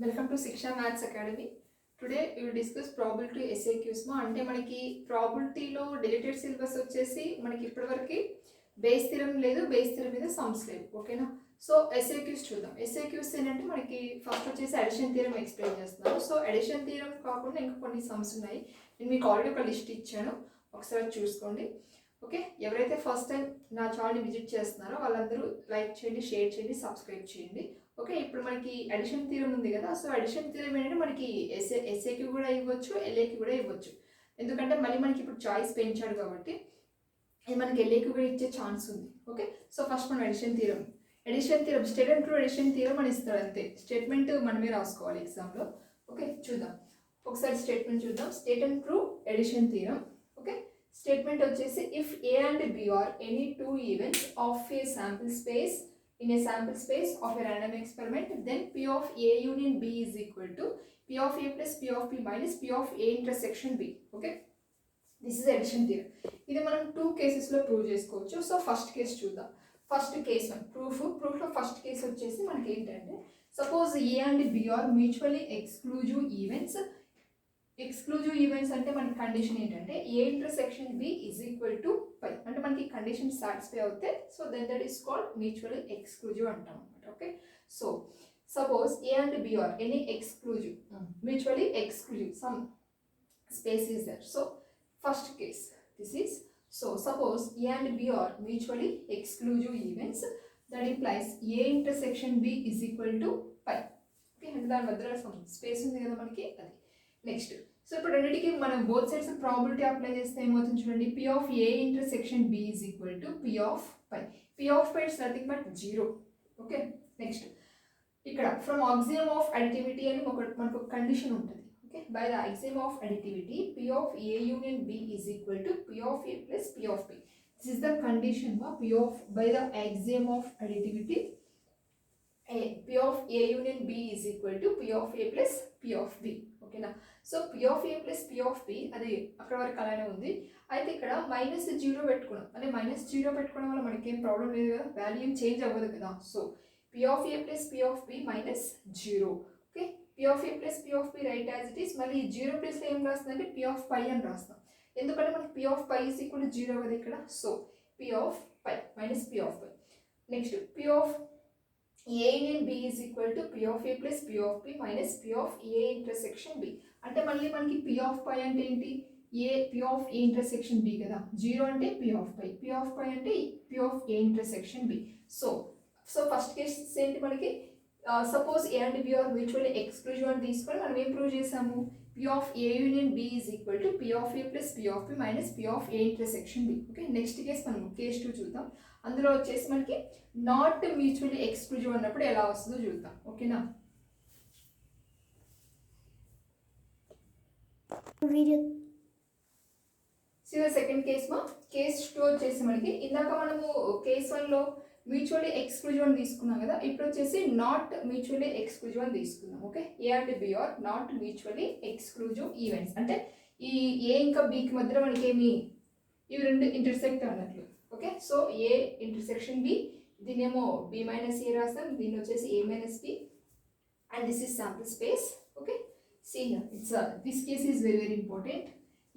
Welcome to శిక్ష maths academy. Today you discuss probability SAQs అంటే మనకి ప్రాబిలిటీలో డిలీటెడ్ సిలబస్ వచ్చేసి మనకి ఇప్పటివరకు బేస్ థిరం లేదు, బేస్ థిరం మీద సమ్స్ లేవు. ఓకేనా? సో ఎస్ఏక్యూస్ చూద్దాం. ఎస్ఏక్యూస్ ఏంటంటే మనకి ఫస్ట్ వచ్చేసి అడిషన్ థిరం ఎక్స్ప్లెయిన్ చేస్తున్నాను. సో అడిషన్ థిరం కాకుండా ఇంకా కొన్ని సమ్స్ ఉన్నాయి. నేను మీకు ఆల్రెడీ ఒక లిస్ట్ ఇచ్చాను, ఒకసారి చూసుకోండి. ఓకే, ఎవరైతే ఫస్ట్ టైం నా ఛానల్ని విజిట్ చేస్తున్నారో వాళ్ళందరూ లైక్ చేయండి, షేర్ చేయండి, సబ్స్క్రైబ్ చేయండి. ఓకే, ఇప్పుడు మనకి అడిషన్ థియరం ఉంది కదా. సో అడిషన్ థియరం ఏంటంటే మనకి ఎస్ఏకి కూడా ఇవ్వచ్చు, ఎల్ఏకి కూడా ఇవ్వచ్చు. ఎందుకంటే మళ్ళీ మనకి ఇప్పుడు చాయిస్ పెంచాడు కాబట్టి ఇది మనకి ఎల్ఏకి కూడా ఇచ్చే ఛాన్స్ ఉంది. ఓకే, సో ఫస్ట్ మనం addition theorem state and true addition theorem అని ఇస్తాడు అంతే. స్టేట్మెంట్ మనమే రాసుకోవాలి ఎగ్జామ్లో. ఓకే, చూద్దాం ఒకసారి స్టేట్మెంట్ చూద్దాం. State and true addition theorem. Okay, statement వచ్చేసి if A and B are any two events of a sample space in a sample space of a random experiment, then P of A union B is equal to P of A plus P of B minus P of A intersection B. Okay, this is addition theorem. ఇది మనం 2 కేసెస్లో prove చేసుకోవచ్చు. So first case చూద్దాం. First case ప్రూఫ్లో first case వచ్చేసి మనకి ఏంటంటే suppose A and B are mutually exclusive events అంటే మనకి కండిషన్ ఏంటంటే A intersection B is equal to phi అంటే మనకి కండిషన్ సాటిస్ఫై అవుతే so then that is called mutually exclusive అంటాం అనమాట. Okay, so suppose A and B are any exclusive mutually exclusive some space is there. So first case this is. So suppose A and B are mutually exclusive events that implies A intersection B is equal to phi. Okay, అంటే దాని మధ్యలో some space ఉంది కదా మనకి, అది. Next, so ఇప్పుడు రెండింటికి మనం బోత్ సైడ్స్ ప్రాబిలిటీ అప్లై చేస్తే ఏమవుతుంది చూడండి. P of A intersection B is equal to P of phi. P of phi it's nothing but 0. Okay, next ఇక్కడ ఫ్రమ్ ఆక్సియం ఆఫ్ అడిటివిటీ అని మనకు కండిషన్ ఉంటుంది. Okay, by the axiom of additivity P of A union B is equal to P of A plus P of B. This is the condition P of by the axiom of additivity P of A union B is equal to P of A plus P of B. ఓకేనా? So P of A plus P of B అది అక్కడ వరకు అలానే ఉంది. అయితే ఇక్కడ -0 పెట్టుకున్నాం. అంటే -0 పెట్టుకోవడం వల్ల మనకి ఏం ప్రాబ్లం లేదు కదా, వాల్యూ ఏం చేంజ్ అవ్వదు కదా. So P of A plus P of B -0. Okay, P of A plus P of B right as it is. మళ్ళీ 0 ప్లేస్లో ఏం రాస్తుందంటే P of పై అని రాస్తాం. ఎందుకంటే మనకి P of phi is equal to 0 కదా ఇక్కడ. So P of phi minus P of phi. Next P of A union B is equal to P of A plus P of B minus P of A intersection B. అంటే మళ్ళీ మనకి P of పై అంటే ఏంటి, P of A intersection B కదా. 0 అంటే P of pi, P of పై అంటే P of A intersection B. So first case ఏంటి మనకి, సపోజ్ A and B are mutually exclusive అని తీసుకొని మనం ఏం ప్రూవ్ చేసాము. P of A union B is equal to P of A plus P of B minus P of A intersection B. Okay, next case మనం case 2 చూద్దాం. అందులో వచ్చేసి మనకి నాట్ మ్యూచువల్లీ ఎక్స్క్లూజివ్ అన్నప్పుడు ఎలా వస్తుందో చూద్దాం. ఓకేనా? సెకండ్ కేస్ 2 వచ్చేసి మనకి ఇందాక మనము కేస్ 1లో మ్యూచువల్లీ ఎక్స్క్లూజివ్ అని తీసుకున్నాం కదా, ఇప్పుడు వచ్చేసి నాట్ మ్యూచువల్లీ ఎక్స్క్లూజివ్ అని తీసుకున్నాం. Okay, A and B are not mutually exclusive events అంటే ఈ ఏ ఇంకా బికి మధ్యలో మనకి ఏమి ఇవి రెండు ఇంటర్సెక్ట్ అన్నట్లు. Okay, so A intersection B, దీనేమో బి మైనస్ ఏ రాస్తాం, దీన్ని వచ్చేసి A minus B, and this is sample space. Okay, see it's this case is very very important.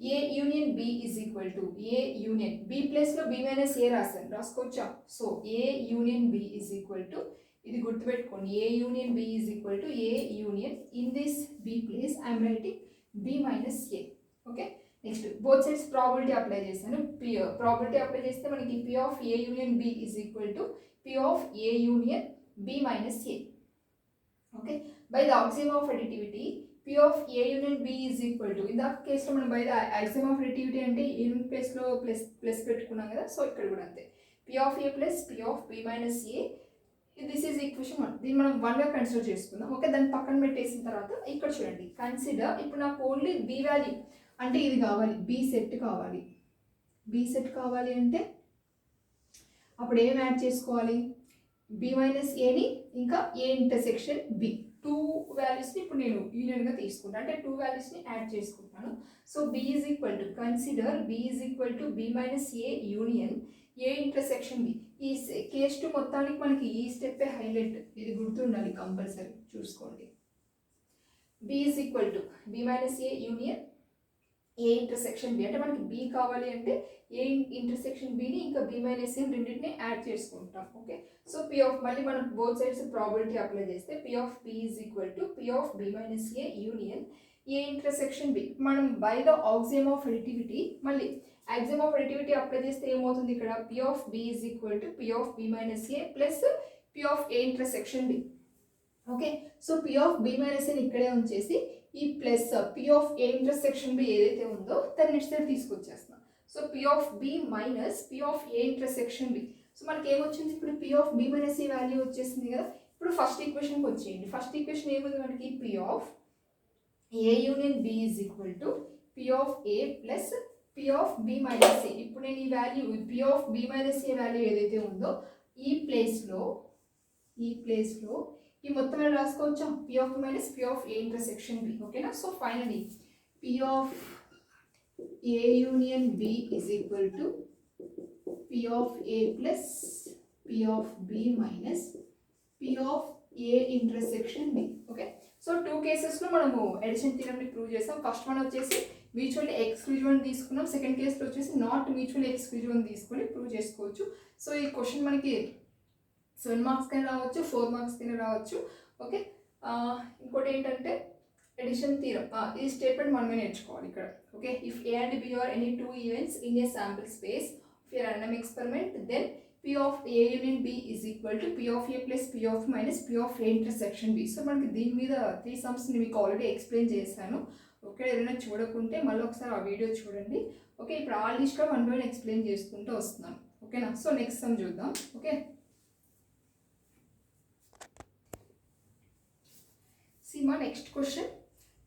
A union B is equal to A union B ప్లేస్లో B minus A రాస్తాను, రాసుకోవచ్చా. So A union B is equal to, ఇది గుర్తుపెట్టుకోండి, A union B is equal to A union in this B place I'm writing B minus A. Okay, next both sides probability apply చేస్తాను. Probability apply చేస్తే మనకి P of A union B is equal to P of A union B minus A. Okay, by the axiom of additivity P of A union B is equal to, ఇందాక కేసులో మనం by the axiom of additivity అంటే unit ప్లేస్లో plus పెట్టుకున్నాం కదా. So ఇక్కడ కూడా అంతే, P of A plus P of B minus A. This is equation 1. దీన్ని మనం 1గా కన్సిడర్ చేసుకుందాం. ఓకే, దాన్ని పక్కన పెట్టేసిన తర్వాత ఇక్కడ చూడండి, కన్సిడర్ ఇప్పుడు నాకు ఓన్లీ బి వాల్యూ అంటే ఇది కావాలి, బి సెట్ కావాలి. బి సెట్ కావాలి అంటే అప్పుడు ఏం యాడ్ చేసుకోవాలి, బి మైనస్ ఏని ఇంకా ఏ ఇంటర్సెక్షన్ బి, 2 వాల్యూస్ని ఇప్పుడు నేను యూనియన్గా తీసుకుంటాను, అంటే 2 వాల్యూస్ని యాడ్ చేసుకుంటాను. So B is equal to, consider B is equal to B minus A union A intersection B. ఈ కేస్ 2 మొత్తానికి మనకి ఈ స్టెప్పే హైలైట్, ఇది గుర్తుండాలి కంపల్సరీ, చూసుకోండి. B is equal to B minus A union A intersection B. అంటే మనకి B కావాలి అంటే ఏ ఇంటర్సెక్షన్ బిని ఇంకా బి మైనస్ ఏ రెండింటిని యాడ్ చేసుకుంటాం. ఓకే, సో పి ఆఫ్ మళ్ళీ మనం బోత్ సైడ్స్ ప్రాబిలిటీ అప్లై చేస్తే P of B is equal to P of B minus A union A intersection B. మనం by the axiom of additivity మళ్ళీ axiom of additivity apply చేస్తే ఏమవుతుంది ఇక్కడ P of B is equal to P of B minus A plus P of A intersection B. Okay, so P of B minus ఏని ఇక్కడే ఉంచేసి ఈ plus P of A intersection B ఏదైతే ఉందో దాన్ని నెక్స్ట్ సైడ్ తీసుకొచ్చేస్తాం. So P of B minus P of A intersection B. So మనకి ఏమొచ్చింది ఇప్పుడు P of B minus A value వచ్చేసింది కదా. ఇప్పుడు ఫస్ట్ ఈక్వేషన్కి వచ్చేయండి. ఫస్ట్ ఈక్వేషన్ ఏముంది మనకి P of A union B is equal to P of A plus P of B minus A. ఇప్పుడు నేను ఈ value P of B minus A value ఏదైతే ఉందో ఈ ప్లేస్లో ఈ మొత్తం రాసుకోవచ్చా P of minus P of A intersection B. ఓకేనా, so finally P of A union B is equal to P of A plus P of B minus P of A intersection B. Okay, so two కేసెస్లో మనము addition థియరమ్ని prove చేసాం. First one వచ్చేసి mutually exclusive అని తీసుకున్నాం. Second కేసులో వచ్చేసి not mutually exclusive అని తీసుకొని ప్రూవ్ చేసుకోవచ్చు. సో ఈ క్వశ్చన్ మనకి 7 మార్క్స్ కైనా రావచ్చు, 4 మార్క్స్ కైనా రావచ్చు. ఓకే, ఇంకోటి ఏంటంటే ఎడిషన్ థియరం ఈ స్టేట్మెంట్ మనమే నేర్చుకోవాలి ఇక్కడ. Okay, if A and B are any two events in a sample space of a random experiment then P of A union B is equal to P of A plus P of minus P of A intersection B. So మనకి దీని మీద 3 సమ్స్ని మీకు already explain చేశాను. Okay, ఏదైనా చూడకుంటే మళ్ళీ ఒకసారి ఆ వీడియో చూడండి. ఓకే, ఇప్పుడు ఆ లిస్ట్లో 1 by 1 ఎక్స్ప్లెయిన్ చేసుకుంటూ వస్తున్నాను. ఓకేనా, సో నెక్స్ట్ సమ్ చూద్దాం. ఓకే, మా నెక్స్ట్ క్వశ్చన్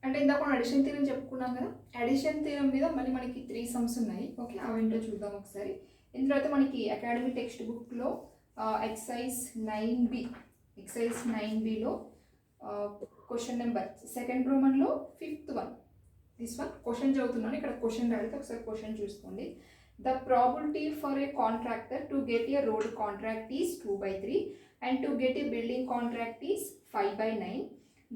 అంటే ఇందాక మనం అడిషన్ థియరం చెప్పుకున్నాం కదా. అడిషన్ థియరం మీద మళ్ళీ మనకి 3 సమ్స్ ఉన్నాయి. ఓకే, అవేంటో చూద్దాం ఒకసారి. ఇందులో అయితే మనకి అకాడమీ టెక్స్ట్ బుక్లో ఎక్సైజ్ 9బిలో క్వశ్చన్ నెంబర్ 2nd రోమన్లో 5th one. This one question చదువుతున్నాను. ఇక్కడ క్వశ్చన్ రాడితే ఒకసారి క్వశ్చన్ చూసుకోండి. The probability for a contractor to get a road contract is 2/3 and to get a building contract is 5/9.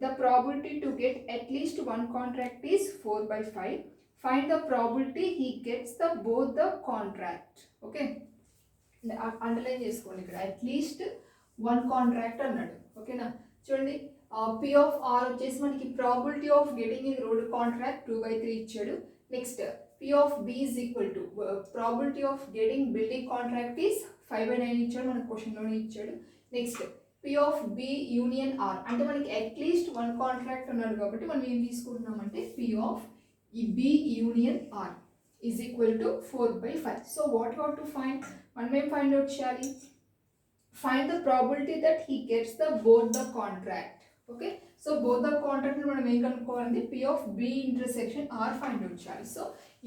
The probability to get at least one contract is 4/5. Find the probability he gets both the contract. Okay, underline చేసుకోండి ఇక్కడ at least 1 contract అన్నాడు. ఓకేనా, చూడండి P of R వచ్చేసి మనకి probability of getting a road contract 2/3 ఇచ్చాడు. Next P of B is equal to probability of getting building contract is 5/9 ఇచ్చాడు, మన క్వశ్చన్లోనే ఇచ్చాడు. Next P of B union R అంటే మనకి అట్లీస్ట్ 1 కాంట్రాక్ట్ ఉన్నాడు కాబట్టి మనం ఏం తీసుకుంటున్నామంటే పి ఆఫ్ ఈ B union R is equal to 4/5. So what you have to find, మనం ఏం ఫైండ్ అవుట్ చేయాలి? Find the probability that he gets both the contract. Okay, so both the contract మనం ఏం కనుక్కోవాలంటే P of B intersection or find out చేయాలి. So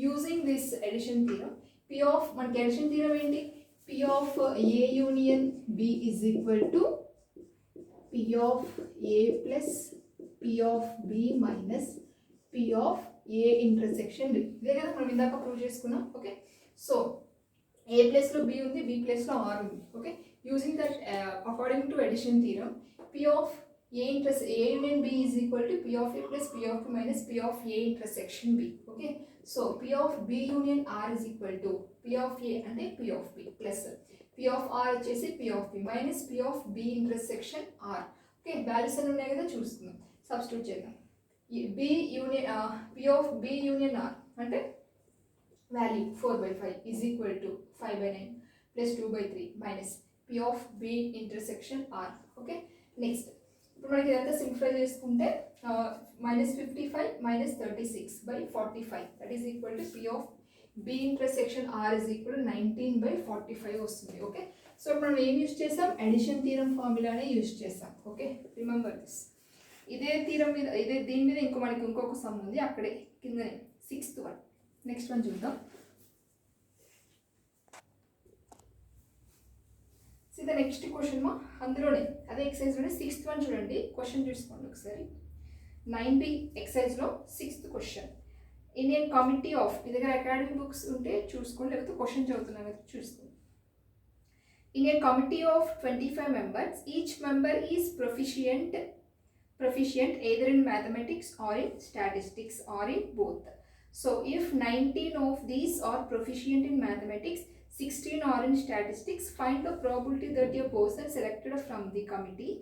using this addition theorem P of మనకి addition theorem ఏంటి? P of A union B is equal to P of A plus P of B minus P of A intersection B. ఇదే కదా మనం ఇందాక prove చేసుకున్నాం. Okay, so A ప్లేస్లో B ఉంది, B ప్లేస్లో R ఉంది. Okay, using that according to edition theorem P of A union B is equal to P of A plus P of B minus P of A intersection B. Okay, so P of B union R is equal to P of A అంటే P of B plus P of R వచ్చేసి P of B minus P of B intersection R. Okay, values అన్నీ ఉన్నాయి కదా చూస్తున్నాం, substitute చేద్దాం. B union P of B union R అంటే value 4/5 is equal to 5/9 plus 2/3 minus P of B intersection R. Okay, next ఇప్పుడు మనకి ఇదంతా simplify చేసుకుంటే -55 - 36/45 that is equal to P of B intersection R is equal to 19/45 వస్తుంది. Okay, so ఇప్పుడు మనం ఏం use చేసాం? అడిషన్ థీరం ఫార్ములానే యూజ్ చేసాం. Okay, remember this. ఇదే థీరం మీద దీని మీద మనకి ఇంకొక సమ్ ఉంది అక్కడే కిందనే 6th వన్. నెక్స్ట్ వన్ చూద్దాం. ద నెక్స్ట్ క్వశ్చన్ అందులోనే అదే ఎక్సైజ్లోనే 6th వన్ చూడండి. క్వశ్చన్ చూసుకోండి ఒకసారి. 9B ఎక్సైజ్లో 6th question. Indian committee of మీ దగ్గర అకాడమిక్ బుక్స్ ఉంటే చూసుకోండి, లేకపోతే క్వశ్చన్ చదువుతున్నాం అయితే చూసుకోండి. In a committee of 25 members, each member is proficient proficient either in mathematics or in statistics or in both. So if 19 of these are proficient in mathematics, 16 are in statistics, find the probability that a person selected from the committee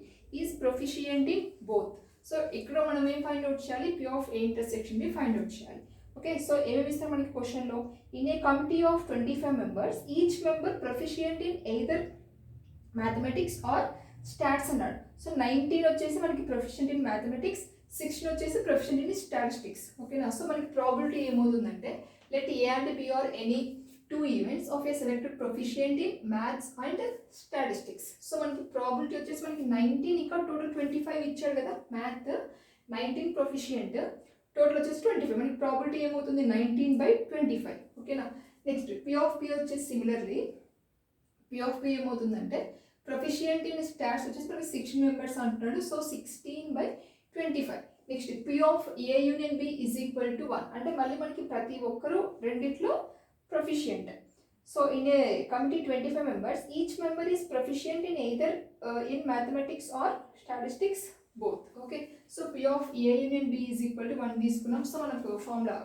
is proficient in both. So ఇక్కడ మనం ఏం find out చేయాలి? P of A intersection B find out చేయాలి. Okay, so ఏమేమి ఇస్తారు మనకి క్వశ్చన్లో? In a committee of 25 members each member proficient in either mathematics or stats అన్నాడు. సో 19 వచ్చేసి మనకి ప్రొఫిషియంట్ ఇన్ మ్యాథమెటిక్స్, 16 వచ్చేసి ప్రొఫిషియంట్ ఇన్ స్టాటిస్టిక్స్. ఓకేనా? సో మనకి ప్రాబిలిటీ ఏమవుతుందంటే let A and B are any 2 events of a selected proficient in maths and statistics. So మనకి probability వచ్చేసి మనకి 19 ఇక్కడ టోటల్ 25 ఇచ్చాడు కదా, మ్యాథ్ 19 ప్రొఫిషియంట్, టోటల్ వచ్చేసి 25. మనకి ప్రాబిలిటీ ఏమవుతుంది? 19/25. ఓకేనా? నెక్స్ట్ P of P వచ్చేసి సిమిలర్లీ P of P ఏమవుతుందంటే ప్రొఫిషియంట్ ఇన్ స్టాట్స్ వచ్చేసి మనకి 16 మెంబర్స్ అంటున్నాడు. So 16/25. Next P of A union B is equal to 1. అంటే మళ్ళీ మనకి ప్రతి ఒక్కరు రెండిట్లో proficient. So in a committee 25 members, each member is proficient in either in mathematics or statistics, both. Okay, so P of A union B is equal to 1 తీసుకున్నాం. So మనకు formula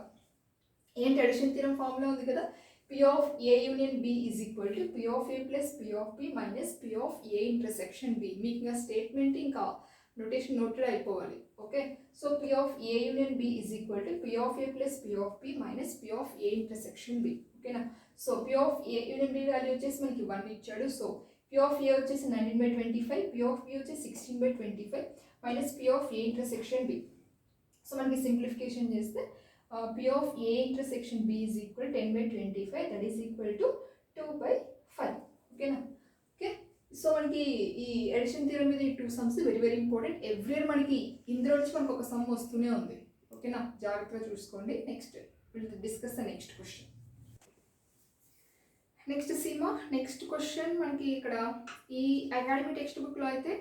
ఏంటి? Addition theorem formula ఉంది కదా, P of A union B is equal to P of A plus P of B minus P of A intersection B. మీకు ఇంకా statement ఇంకా notation noted అయిపోవాలి. Okay, so P of A union B is equal to P of A plus P of B minus P of A intersection B. ఓకేనా? So P of A union B value వచ్చేసి మనకి 1 ఇచ్చాడు. So P of A వచ్చేసి 19/25, P of B వచ్చేసి 16/25 minus P of A intersection B. So మనకి simplification చేస్తే P of A intersection B is equal to 10/25, that is equal to 2/5. ఓకేనా? Okay, so మనకి ఈ ఎడిషన్ థియరం మీద ఈ 2 sums very very important. Every year మనకి ఇందులో నుంచి మనకు ఒక సమ్ వస్తూనే ఉంది. ఓకేనా? జాగ్రత్తగా చూసుకోండి. Next will discuss the next question. Next Seema, next question మనకి ఇక్కడ ఈ అకాడమీ టెక్స్ట్ బుక్లో అయితే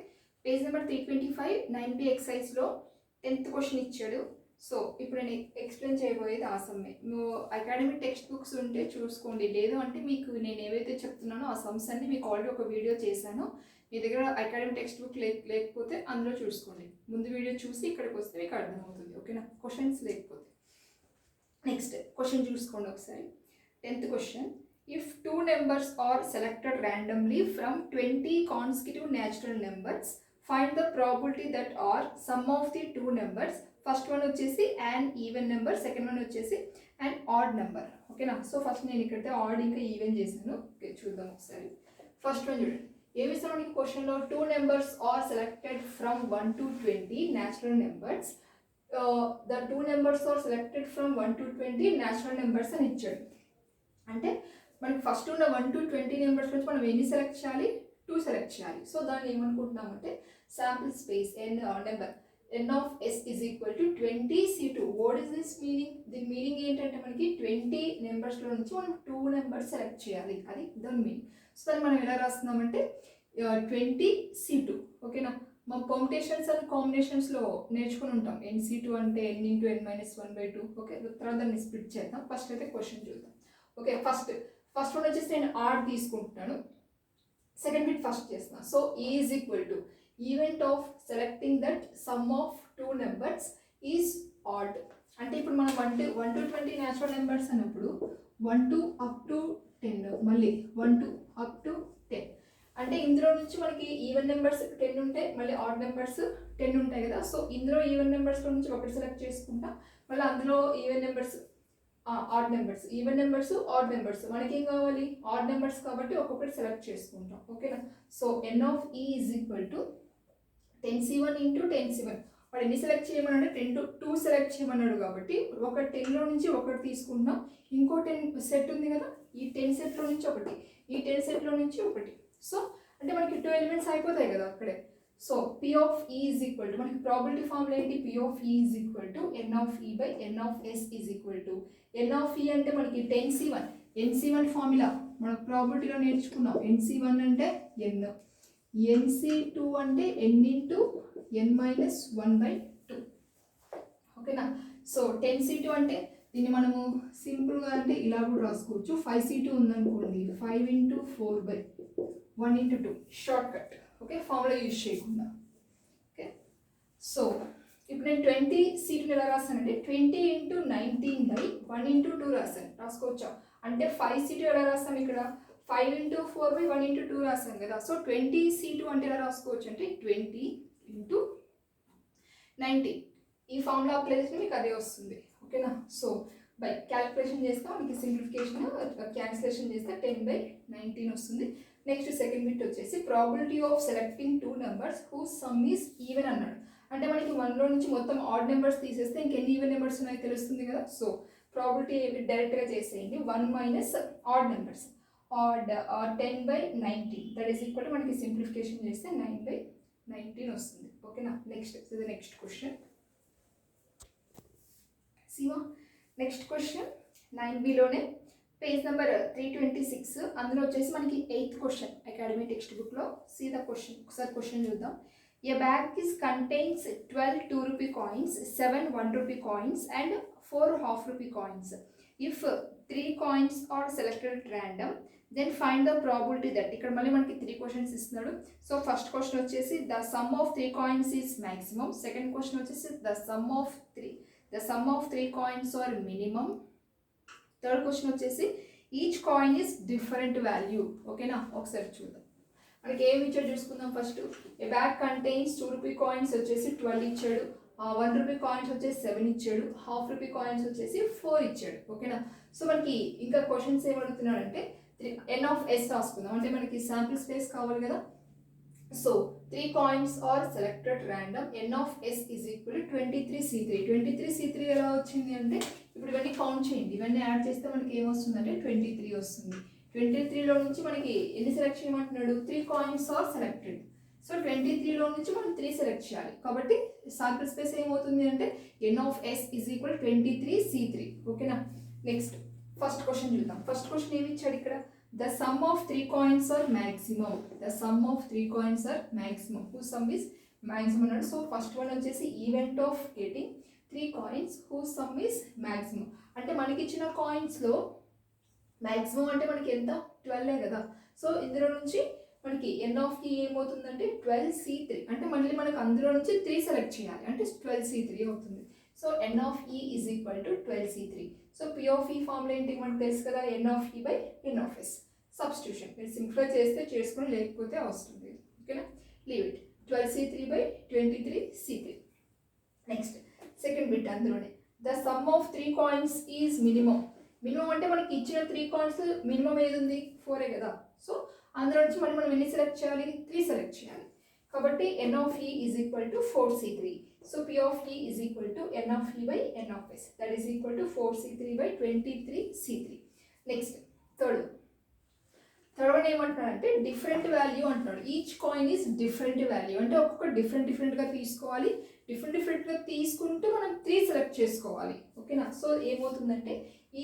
page number 325 9B ఎక్సైజ్లో 10th question ఇచ్చాడు. సో ఇప్పుడు నేను ఎక్స్ప్లెయిన్ చేయబోయేది ఆ సమ్మే. నువ్వు అకాడమిక్ టెక్స్ట్ బుక్స్ ఉంటే చూసుకోండి, లేదు అంటే మీకు నేను ఏవైతే చెప్తున్నానో ఆ సమ్స్ అన్ని మీకు ఆల్రెడీ ఒక వీడియో చేశాను. మీ దగ్గర అకాడమిక్ టెక్స్ట్ బుక్ లేకపోతే అందులో చూసుకోండి. ముందు వీడియో చూసి ఇక్కడికి వస్తే మీకు అర్థమవుతుంది. ఓకేనా? క్వశ్చన్స్ లేకపోతే నెక్స్ట్ క్వశ్చన్ చూసుకోండి ఒకసారి. 10th question, if 2 numbers are selected randomly from 20 consecutive natural numbers, find the probability that are sum of the 2 numbers. First one వచ్చేసి an even number, second one వచ్చేసి an ఆడ్ నెంబర్. ఓకేనా? So first నేను ఇక్కడైతే add ఇంకా even చేశాను. Okay, చూద్దాం ఒకసారి. First one చూడండి, ఏమి ఇస్తాను మనకి క్వశ్చన్లో 2 numbers are selected from 1 to 20 natural numbers. The 2 numbers are selected from 1 to 20 natural numbers అని ఇచ్చాడు. అంటే మనకి ఫస్ట్ ఉన్న 1 to 20 నెంబర్స్ నుంచి మనం ఎన్ని సెలెక్ట్ చేయాలి? 2 సెలెక్ట్ చేయాలి. సో దాన్ని ఏమనుకుంటున్నామంటే sample space number n of s is equal to 20c2. What is this meaning? దీని మీనింగ్ ఏంటంటే మనకి 20 నెంబర్స్లో నుంచి మనం 2 నెంబర్స్ సెలెక్ట్ చేయాలి, అది దాని మీనింగ్. సో దాన్ని మనం ఎలా రాస్తున్నామంటే 20c2. ఓకేనా? మా పర్ముటేషన్స్ అండ్ కాంబినేషన్స్లో నేర్చుకుని ఉంటాం. nc2 అంటే n into n minus 1/2. Okay, తర్వాత దాన్ని స్ప్లిట్ చేద్దాం. ఫస్ట్ అయితే క్వశ్చన్ చూద్దాం. ఓకే, ఫస్ట్ వన్ వచ్చేసి నేను ఆడ్ తీసుకుంటున్నాను, సెకండ్ బిట్ ఫస్ట్ చేస్తున్నాను. So E is equal to event of selecting that some of 2 numbers is odd. అంటే ఇప్పుడు మనం 1 to 20 న్యాచురల్ నెంబర్స్ అన్నప్పుడు 1 to up to 10, మళ్ళీ 1 to up to 10. అంటే ఇందులో నుంచి మనకి ఈవెన్ నెంబర్స్ 10 ఉంటాయి, మళ్ళీ ఆడ్ నెంబర్స్ 10 ఉంటాయి కదా. సో ఇందులో ఈవెన్ నెంబర్స్లో నుంచి ఒకటి సెలెక్ట్ చేసుకుంటాం, మళ్ళీ అందులో even numbers odd numbers, even numbers odd numbers. మనకి ఏం కావాలి? ఆడ్ నెంబర్స్ కాబట్టి ఒక్కొక్కటి సెలెక్ట్ చేసుకుంటాం. ఓకేనా? So n of E is equal to 10c1 into 10c1. వాడు ఎన్ని సెలెక్ట్ చేయమన్నాడు? 10 to 2 సెలెక్ట్ చేయమన్నాడు కాబట్టి ఒక 10లో నుంచి ఒకటి తీసుకుంటున్నాం, ఇంకో 10 సెట్ ఉంది కదా, ఈ 10 సెట్లో నుంచి ఒకటి, ఈ 10 సెట్లో నుంచి ఒకటి. సో అంటే మనకి 2 ఎలిమెంట్స్ అయిపోతాయి కదా అక్కడే. So P of E is equal to మనకి ప్రాబిలిటీ ఫార్ములా ఏంటి? P of E is equal to n of E by n of S is equal to n of E అంటే మనకి 10c1. nc1 ఫార్ములా మనం ప్రాబిలిటీలో నేర్చుకున్నాం. nc1 అంటే n, nc2 అంటే n into n minus 1/2. ఓకేనా? So 10c2 అంటే దీన్ని మనము సింపుల్గా అంటే ఇలా కూడా రాసుకోవచ్చు. 5c2 ఉందనుకోండి, 5 into 4/1 into 2 short cut. Okay, formula use చేయకుండా. ఓకే, సో ఇప్పుడు నేను 20 C2 ఎలా రాస్తానంటే 20 × 19/1 × 2 రాస్తాను. రాసుకోవచ్చా? అంటే 5 C2 ఎలా రాస్తాం ఇక్కడ 5 × 4/1 × 2 రాస్తాం కదా. సో 20 C2 అంటే ఎలా రాసుకోవచ్చు అంటే 20 × 19. ఈ ఫార్ములా అప్లై చేస్తే మీకు అదే వస్తుంది. ఓకేనా? సో బై క్యాలిక్యులేషన్ చేస్తే మనకి సింప్లిఫికేషన్ క్యాన్సిలేషన్ చేస్తే 10/19 వస్తుంది. నెక్స్ట్ సెకండ్ బిట్ వచ్చేసి probability of selecting 2 numbers whose sum is even అన్నాడు. అంటే మనకి 1లో నుంచి మొత్తం ఆడ్ నెంబర్స్ తీసేస్తే ఇంకెన్ని ఈవెన్ నెంబర్స్ ఉన్నాయో తెలుస్తుంది కదా. సో ప్రాబిలిటీ డైరెక్ట్గా చేసేయండి. 1 - odd numbers odd 10/19 that is equal to మనకి సింప్లిఫికేషన్ చేస్తే 9/19 వస్తుంది. ఓకేనా? Next question Seema. Next question 9Bలోనే పేజ్ నెంబర్ 326 అందులో వచ్చేసి మనకి 8th క్వశ్చన్ అకాడమీ టెక్స్ట్ బుక్లో. See the question. ఒకసారి క్వశ్చన్ చూద్దాం. A bag contains 12 2 rupee coins, 7 1 rupee coins and 4 half rupee coins. If 3 coins are selected at random, then find the probability that. ఇక్కడ మళ్ళీ మనకి 3 questions ఇస్తున్నాడు. So first question వచ్చేసి the sum of 3 coins is maximum. Second question వచ్చేసి the sum of 3 coins are minimum. Third question వచ్చేసి each coin is different value. ఓకేనా? ఒకసారి చూద్దాం. మనకి ఏమి ఇచ్చాడు చూసుకుందాం. First a bag contains 2 rupee coins వచ్చేసి 12 ఇచ్చాడు, 1 రూపీ కాయిన్స్ వచ్చేసి 7 ఇచ్చాడు, హాఫ్ రూపీ కాయిన్స్ వచ్చేసి 4 ఇచ్చాడు. ఓకేనా? సో మనకి ఇంకా క్వశ్చన్స్ ఏమడుగుతున్నాడంటే N(s) రాసుకుందాం. అంటే మనకి శాంపిల్ స్పేస్ కావాలి కదా. So 3 coins are selected random. N(s) is equal 23C3. 23C3 ఎలా వచ్చింది అంటే ఇప్పుడు ఇవన్నీ కౌంట్ చేయండి. ఇవన్నీ యాడ్ చేస్తే మనకి ఏమొస్తుందంటే 23 వస్తుంది. 23లో నుంచి మనకి ఎన్ని సెలెక్ట్ చేయమంటున్నాడు? 3 కాయిన్స్ ఆర్ సెలెక్టెడ్. సో 23లో నుంచి మనం 3 సెలెక్ట్ చేయాలి. కాబట్టి శాంపిల్ స్పేస్ ఏమవుతుంది అంటే N(s) ఈజ్ ఈక్వల్ 23C3. ఓకేనా? నెక్స్ట్ ఫస్ట్ క్వశ్చన్ చూద్దాం. ఫస్ట్ క్వశ్చన్ ఏమి ఇచ్చాడు ఇక్కడ? The sum of 3 coins are maximum. The sum of 3 coins are maximum. Whose sum is maximum అన్నాడు. సో ఫస్ట్ వన్ వచ్చేసి event of getting 3 coins whose sum is maximum. అంటే మనకి ఇచ్చిన కాయిన్స్లో maximum అంటే మనకి ఎంత 12 కదా. సో ఇందులో నుంచి మనకి N(e) ఏమవుతుందంటే 12C3. అంటే మళ్ళీ మనకు అందులో నుంచి 3 సెలెక్ట్ చేయాలి అంటే 12C3 అవుతుంది. So N(e) is equal to 12C3. So P(e) formula ఏంటి మనకు తెలుసు కదా, N(e/N)(s). సబ్స్టిట్యూషన్ మీరు సింప్లిఫై చేస్తే చేసుకుని, లేకపోతే అవసరం లేదు. ఓకేనా? Leave it. 12C3/23C3. Next second bit అందులోనే the sum of 3 coins is minimum. Minimum అంటే మనకి ఇచ్చిన 3 కాయిన్స్ మినిమం ఏది ఉంది 4 కదా. సో అందులో నుంచి మళ్ళీ మనం ఎన్ని సెలెక్ట్ చేయాలి? 3 సెలెక్ట్ చేయాలి. కాబట్టి N(e) is equal to 4C3. So P(e) is equal to N(e/N)(s). That is equal to 4C3/23C3. Next third one ఏమంటున్నాడంటే డిఫరెంట్ వాల్యూ అంటున్నాడు. Each coin is different value అంటే ఒక్కొక్క డిఫరెంట్గా తీసుకోవాలి. డిఫరెంట్గా తీసుకుంటూ మనం 3 సెలెక్ట్ చేసుకోవాలి. ఓకేనా? సో ఏమవుతుందంటే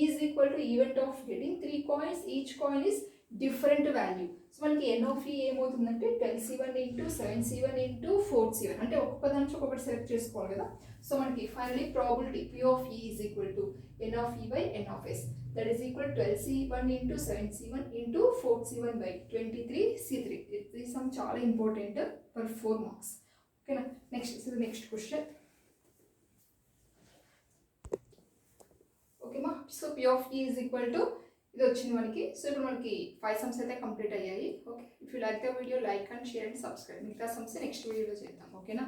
is equal to event of getting 3 coins, each coin is different value. So మనకి N(e) ఏమవుతుందంటే 12C1 × 7C1 × 4C1 అంటే ఒక్కొక్క దాని నుంచి ఒక్కొక్కటి సెలెక్ట్ చేసుకోవాలి కదా. సో మనకి finally probability P(e) is equal to N(e/N)(s). That is equal 12C1 × 7C1 × 4C1/23C3. ఇది సమ్ చాలా ఇంపార్టెంట్ ఫర్ 4 మార్క్స్. ఓకేనా? Next question. ఓకేమా? So P(e) is equal to ఇది వచ్చింది మనకి. సో ఇప్పుడు మనకి 5 సమ్స్ అయితే కంప్లీట్ అయ్యాయి. Okay, if you like the video like and share and subscribe. మిగతా సమ్స్ నెక్స్ట్ వీడియోలో చేద్దాం. ఓకేనా?